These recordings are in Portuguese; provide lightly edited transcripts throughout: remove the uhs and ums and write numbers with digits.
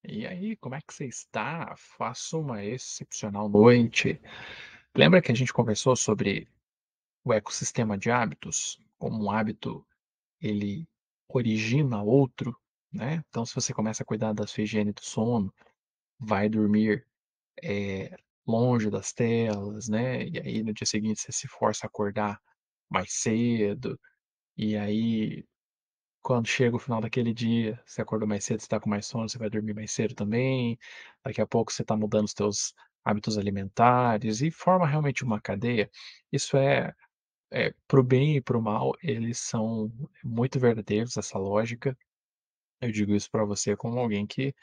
E aí, como é que você está? Faça uma excepcional noite. Lembra que a gente conversou sobre o ecossistema de hábitos? Como um hábito ele origina outro, né? Então, se você começa a cuidar da sua higiene do sono, vai dormir longe das telas, né? E aí no dia seguinte você se força a acordar mais cedo, e aí quando chega o final daquele dia, você acordou mais cedo, você está com mais sono, você vai dormir mais cedo também. Daqui a pouco você está mudando os teus hábitos alimentares e forma realmente uma cadeia. Isso para o bem e para o mal, eles são muito verdadeiros, essa lógica. Eu digo isso para você como alguém que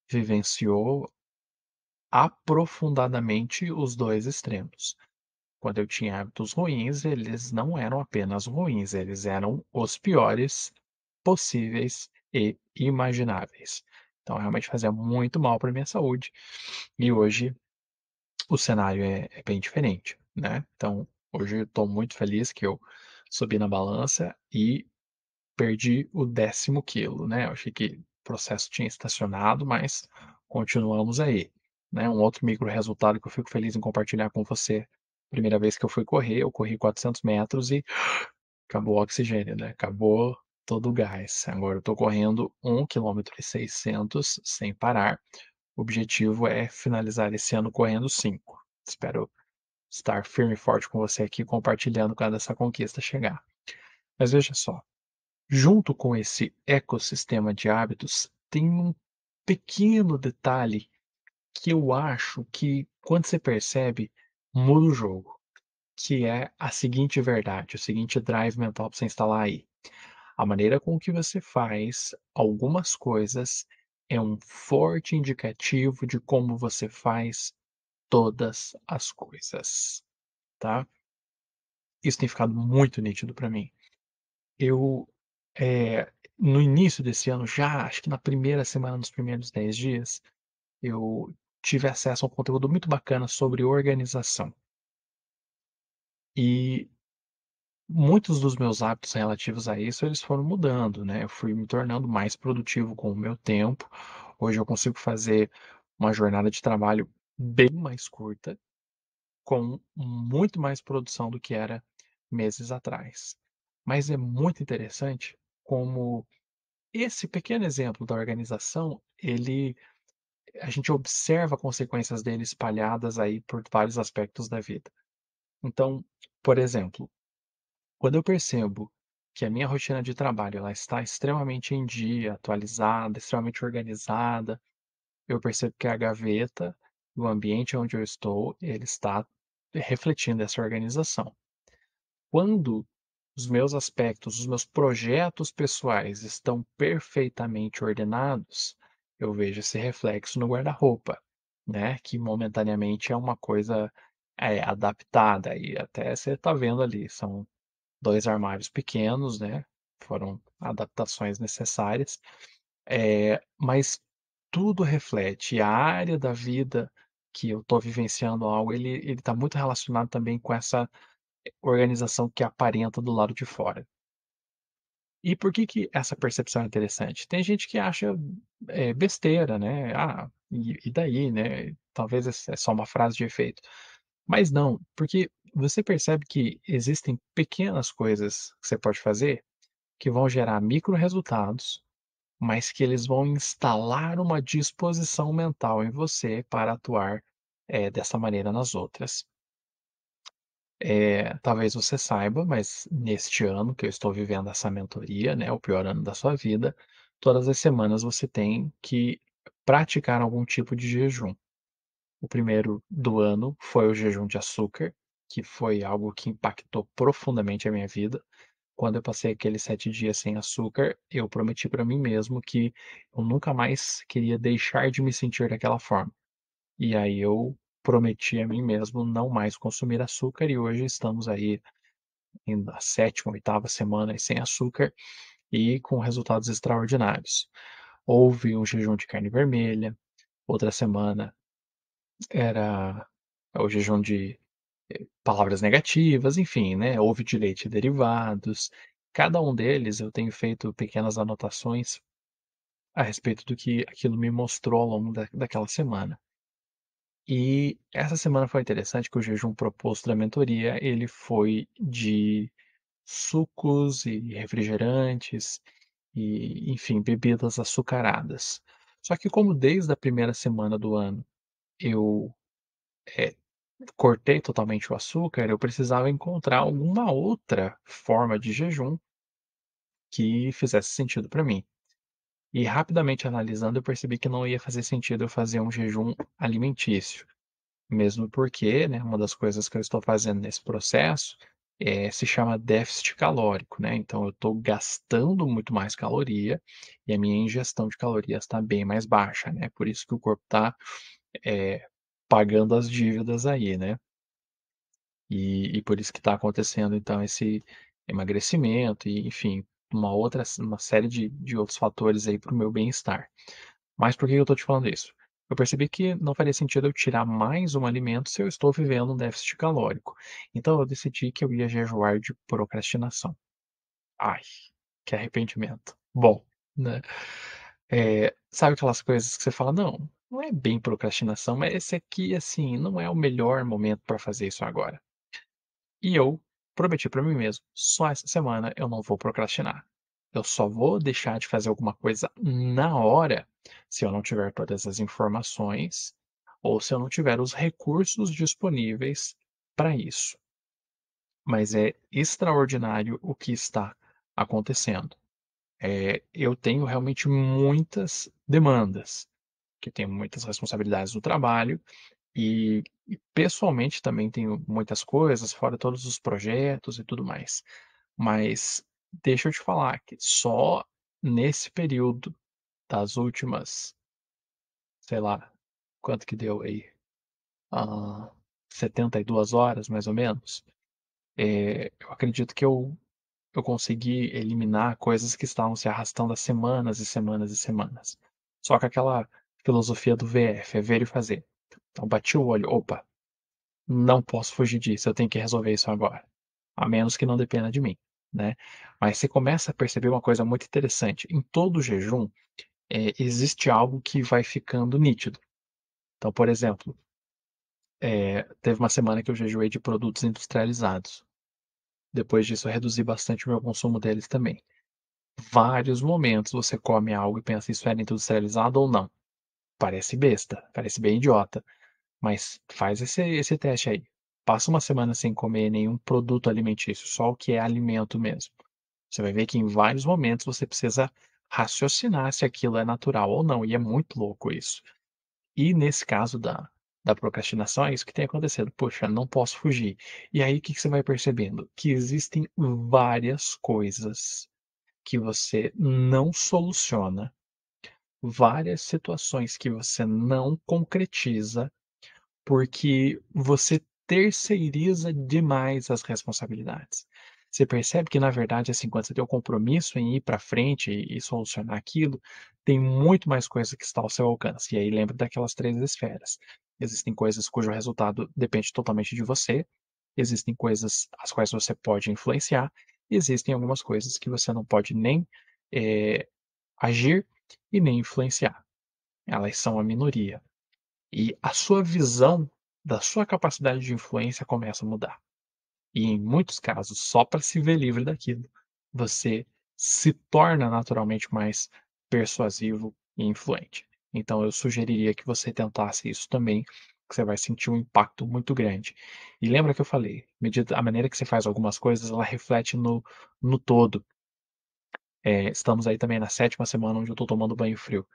vivenciou aprofundadamente os 2 extremos. Quando eu tinha hábitos ruins, eles não eram apenas ruins, eles eram os piores possíveis e imagináveis. Então realmente fazia muito mal para minha saúde, e hoje o cenário é bem diferente, né. Então, hoje eu estou muito feliz que eu subi na balança e perdi o 10º quilo, né. Eu achei que o processo tinha estacionado, mas continuamos aí, né. Um outro micro resultado que eu fico feliz em compartilhar com você, primeira vez que eu fui correr, eu corri 400 metros e acabou o oxigênio, né, acabou todo o gás. Agora eu tô correndo 1,6 km sem parar. O objetivo é finalizar esse ano correndo 5. Espero estar firme e forte com você aqui, compartilhando quando essa conquista chegar. Mas veja só, junto com esse ecossistema de hábitos, tem um pequeno detalhe que eu acho que, quando você percebe, muda o jogo, que é a seguinte verdade, o seguinte drive mental para você instalar aí. A maneira com que você faz algumas coisas é um forte indicativo de como você faz todas as coisas, tá? Isso tem ficado muito nítido para mim. Eu, no início desse ano, já acho que na primeira semana, nos primeiros 10 dias, eu tive acesso a um conteúdo muito bacana sobre organização. E muitos dos meus hábitos relativos a isso, eles foram mudando, né, eu fui me tornando mais produtivo com o meu tempo. Hoje eu consigo fazer uma jornada de trabalho bem mais curta, com muito mais produção do que era meses atrás. Mas é muito interessante como esse pequeno exemplo da organização, a gente observa consequências dele espalhadas aí por vários aspectos da vida. Então, por exemplo, quando eu percebo que a minha rotina de trabalho ela está extremamente em dia, atualizada, extremamente organizada, eu percebo que a gaveta, o ambiente onde eu estou, ele está refletindo essa organização. Quando os meus aspectos, os meus projetos pessoais estão perfeitamente ordenados, eu vejo esse reflexo no guarda-roupa, né, que momentaneamente é uma coisa, adaptada e até você está vendo ali, são 2 armários pequenos, né, foram adaptações necessárias, mas tudo reflete. A área da vida que eu estou vivenciando algo, ele está muito relacionado também com essa organização que aparenta do lado de fora. E por que que essa percepção é interessante? Tem gente que acha, besteira, né, "Ah, e daí, né, talvez é só uma frase de efeito". Mas não, porque você percebe que existem pequenas coisas que você pode fazer, que vão gerar micro resultados, mas que eles vão instalar uma disposição mental em você para atuar, dessa maneira nas outras. Talvez você saiba, mas neste ano que eu estou vivendo essa mentoria, né, o pior ano da sua vida, todas as semanas você tem que praticar algum tipo de jejum. O primeiro do ano foi o jejum de açúcar, que foi algo que impactou profundamente a minha vida. Quando eu passei aqueles 7 dias sem açúcar, eu prometi para mim mesmo que eu nunca mais queria deixar de me sentir daquela forma. E aí eu prometi a mim mesmo não mais consumir açúcar e hoje estamos aí indo a 7ª, 8ª semana sem açúcar e com resultados extraordinários. Houve um jejum de carne vermelha, outra semana era o jejum de palavras negativas, enfim, né, houve de leite e derivados. Cada um deles eu tenho feito pequenas anotações a respeito do que aquilo me mostrou ao longo daquela semana. E essa semana foi interessante que o jejum proposto da mentoria, ele foi de sucos e refrigerantes e, enfim, bebidas açucaradas. Só que como desde a primeira semana do ano eu, eh, cortei totalmente o açúcar, eu precisava encontrar alguma outra forma de jejum que fizesse sentido para mim. E rapidamente analisando, eu percebi que não ia fazer sentido eu fazer um jejum alimentício. Mesmo porque, né, uma das coisas que eu estou fazendo nesse processo, se chama déficit calórico, né, então eu estou gastando muito mais caloria, e a minha ingestão de calorias está bem mais baixa, né, por isso que o corpo está, pagando as dívidas aí, né. E por isso que está acontecendo então esse emagrecimento e enfim, uma série de outros fatores aí para o meu bem-estar. Mas por que eu estou te falando isso? Eu percebi que não faria sentido eu tirar mais um alimento se eu estou vivendo um déficit calórico. Então eu decidi que eu ia jejuar de procrastinação. Ai, que arrependimento. Bom, né? Sabe aquelas coisas que você fala, não, não é bem procrastinação, mas esse aqui, assim, não é o melhor momento para fazer isso agora. E eu prometi para mim mesmo, só essa semana eu não vou procrastinar. Eu só vou deixar de fazer alguma coisa na hora, se eu não tiver todas as informações, ou se eu não tiver os recursos disponíveis para isso. Mas é extraordinário o que está acontecendo. Eu tenho realmente muitas demandas, que tenho muitas responsabilidades no trabalho, e pessoalmente também tenho muitas coisas, fora todos os projetos e tudo mais. Mas deixa eu te falar que só nesse período das últimas, sei lá, quanto que deu aí? Ah, 72 horas mais ou menos, eu acredito que eu consegui eliminar coisas que estavam se arrastando há semanas e semanas e semanas. Só que aquela filosofia do VF, é ver e fazer. Então bati o olho, opa, não posso fugir disso, eu tenho que resolver isso agora, a menos que não dependa de mim, né. Mas você começa a perceber uma coisa muito interessante, em todo jejum, existe algo que vai ficando nítido. Então, por exemplo, teve uma semana que eu jejuei de produtos industrializados. Depois disso eu reduzi bastante o meu consumo deles também. Vários momentos você come algo e pensa: "Isso era industrializado ou não?". Parece besta, parece bem idiota. Mas faz esse teste aí. Passa uma semana sem comer nenhum produto alimentício, só o que é alimento mesmo. Você vai ver que em vários momentos você precisa raciocinar se aquilo é natural ou não, e é muito louco isso. E nesse caso da procrastinação é isso que tem acontecido. "Poxa, não posso fugir". E aí o que que você vai percebendo? Que existem várias coisas que você não soluciona, várias situações que você não concretiza porque você terceiriza demais as responsabilidades. Você percebe que, na verdade, assim, quando você tem o compromisso em ir para frente e solucionar aquilo, tem muito mais coisa que está ao seu alcance. E aí lembra daquelas 3 esferas. Existem coisas cujo resultado depende totalmente de você, existem coisas as quais você pode influenciar, e existem algumas coisas que você não pode nem, eh, agir e nem influenciar. Elas são a minoria. E a sua visão da sua capacidade de influência começa a mudar. E em muitos casos, só para se ver livre daquilo, você se torna naturalmente mais persuasivo e influente. Então eu sugeriria que você tentasse isso também, que você vai sentir um impacto muito grande. E lembra que eu falei, medida a maneira que você faz algumas coisas, ela reflete no todo. Estamos aí também na 7ª semana onde eu estou tomando banho frio.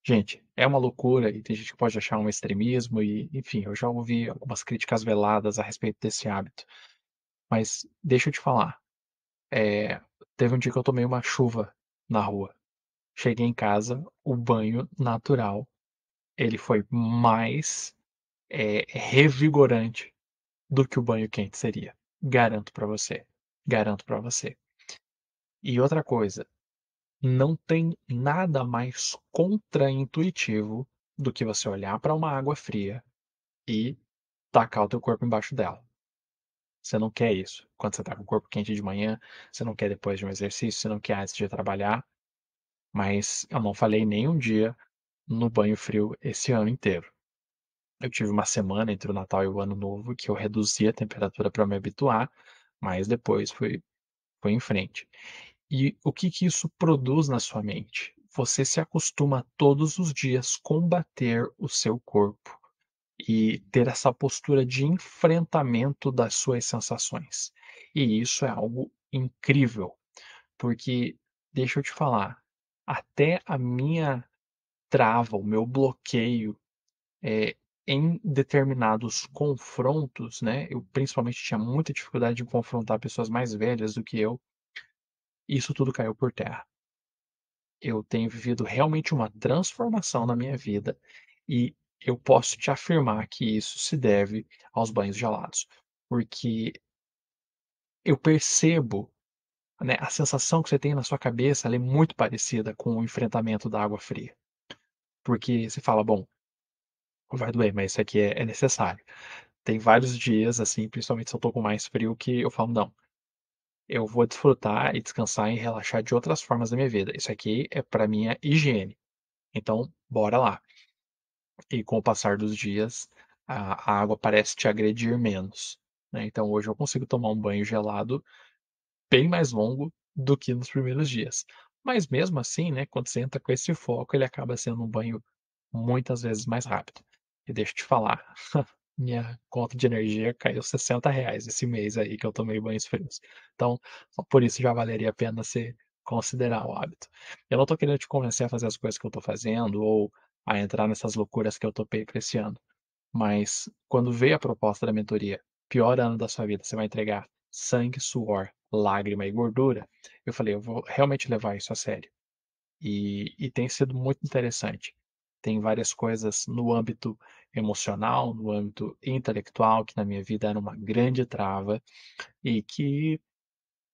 Gente, é uma loucura e tem gente que pode achar um extremismo e, enfim, eu já ouvi algumas críticas veladas a respeito desse hábito. Mas deixa eu te falar, eh, teve um dia que eu tomei uma chuva na rua. Cheguei em casa, o banho natural, ele foi mais, revigorante do que o banho quente seria. Garanto pra você, garanto pra você. E outra coisa, não tem nada mais contraintuitivo do que você olhar para uma água fria e tacar o teu corpo embaixo dela. Você não quer isso. Quando você tá com o corpo quente de manhã, você não quer depois de um exercício, você não quer antes de ir trabalhar. mas eu não falhei nem um dia no banho frio esse ano inteiro. Eu tive uma semana entre o Natal e o Ano Novo que eu reduzi a temperatura para me habituar, mas depois foi em frente. E o que que isso produz na sua mente? Você se acostuma todos os dias combater o seu corpo e ter essa postura de enfrentamento das suas sensações. E isso é algo incrível, porque deixa eu te falar, até a minha trava, o meu bloqueio, eh, em determinados confrontos, né, eu principalmente tinha muita dificuldade de confrontar pessoas mais velhas do que eu, isso tudo caiu por terra. Eu tenho vivido realmente uma transformação na minha vida e eu posso te afirmar que isso se deve aos banhos gelados, porque eu percebo, né, a sensação que você tem na sua cabeça, ela é muito parecida com o enfrentamento da água fria, porque você fala: "Bom, vai doer, mas isso aqui é necessário". Tem vários dias, assim, principalmente se eu tô com mais frio, que eu falo: "Não, eu vou desfrutar e descansar e relaxar de outras formas da minha vida. Isso aqui é pra minha higiene, então bora lá". E com o passar dos dias, a água parece te agredir menos, né, então hoje eu consigo tomar um banho gelado bem mais longo do que nos primeiros dias. Mas mesmo assim, né, quando você entra com esse foco, ele acaba sendo um banho muitas vezes mais rápido. E deixa eu te falar, minha conta de energia caiu R$ 60 esse mês aí que eu tomei banhos frios. Então, só por isso já valeria a pena você considerar o hábito. Eu não tô querendo te convencer a fazer as coisas que eu tô fazendo ou a entrar nessas loucuras que eu topei pra esse ano. Mas quando veio a proposta da mentoria, pior ano da sua vida, você vai entregar sangue, suor, lágrima e gordura, eu falei: "Eu vou realmente levar isso a sério". E tem sido muito interessante. Tem várias coisas no âmbito emocional, no âmbito intelectual, que na minha vida era uma grande trava e que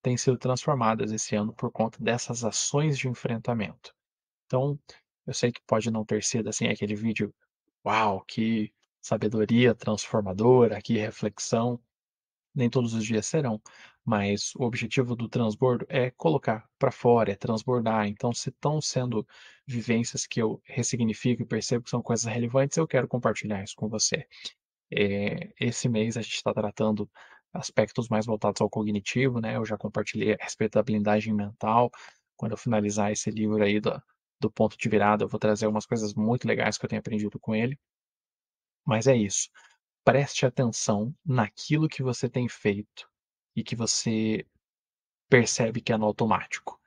têm sido transformadas esse ano por conta dessas ações de enfrentamento. Então, eu sei que pode não ter sido, assim, aquele vídeo: "Uau, que sabedoria transformadora, que reflexão", nem todos os dias serão, mas o objetivo do transbordo é colocar para fora, é transbordar, então se estão sendo vivências que eu ressignifico e percebo que são coisas relevantes, eu quero compartilhar isso com você. Esse mês a gente está tratando aspectos mais voltados ao cognitivo, né, eu já compartilhei a respeito da blindagem mental, quando eu finalizar esse livro aí do ponto de virada, eu vou trazer umas coisas muito legais que eu tenho aprendido com ele, mas é isso, preste atenção naquilo que você tem feito e que você percebe que é no automático.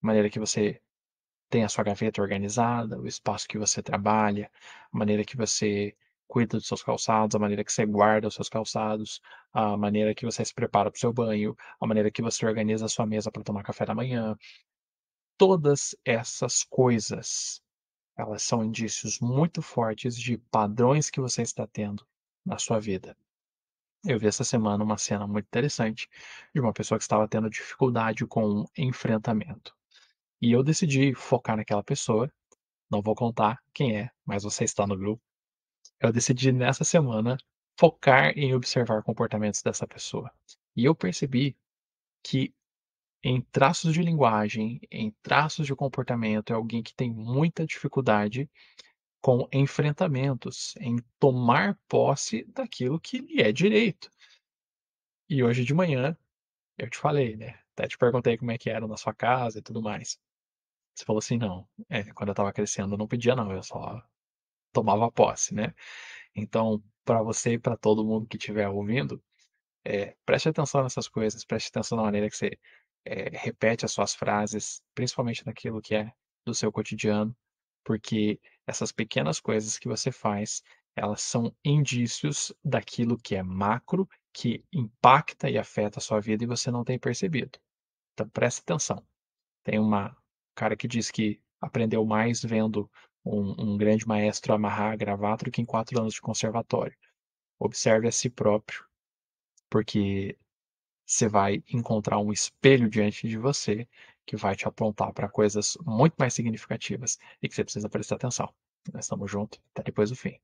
A maneira que você tem a sua gaveta organizada, o espaço que você trabalha, a maneira que você cuida dos seus calçados, a maneira que você guarda os seus calçados, a maneira que você se prepara para o seu banho, a maneira que você organiza a sua mesa para tomar café da manhã. Todas essas coisas, elas são indícios muito fortes de padrões que você está tendo na sua vida. Eu vi essa semana uma cena muito interessante de uma pessoa que estava tendo dificuldade com um enfrentamento. E eu decidi focar naquela pessoa, não vou contar quem é, mas você está no grupo. Eu decidi nessa semana focar em observar comportamentos dessa pessoa. E eu percebi que em traços de linguagem, em traços de comportamento, é alguém que tem muita dificuldade com enfrentamentos, em tomar posse daquilo que lhe é direito. E hoje de manhã eu te falei, né, até te perguntei como é que era na sua casa e tudo mais. Você falou assim: "Não, quando eu estava crescendo eu não pedia não, eu só tomava posse", né. Então, para você e para todo mundo que estiver ouvindo, preste atenção nessas coisas, preste atenção na maneira que você, repete as suas frases, principalmente naquilo que é do seu cotidiano, porque essas pequenas coisas que você faz, elas são indícios daquilo que é macro, que impacta e afeta a sua vida e você não tem percebido. Então presta atenção. Tem uma cara que diz que aprendeu mais vendo um grande maestro amarrar a gravata do que em 4 anos de conservatório. Observe a si próprio, porque você vai encontrar um espelho diante de você, que vai te apontar para coisas muito mais significativas e que você precisa prestar atenção. Nós estamos juntos, até depois do fim.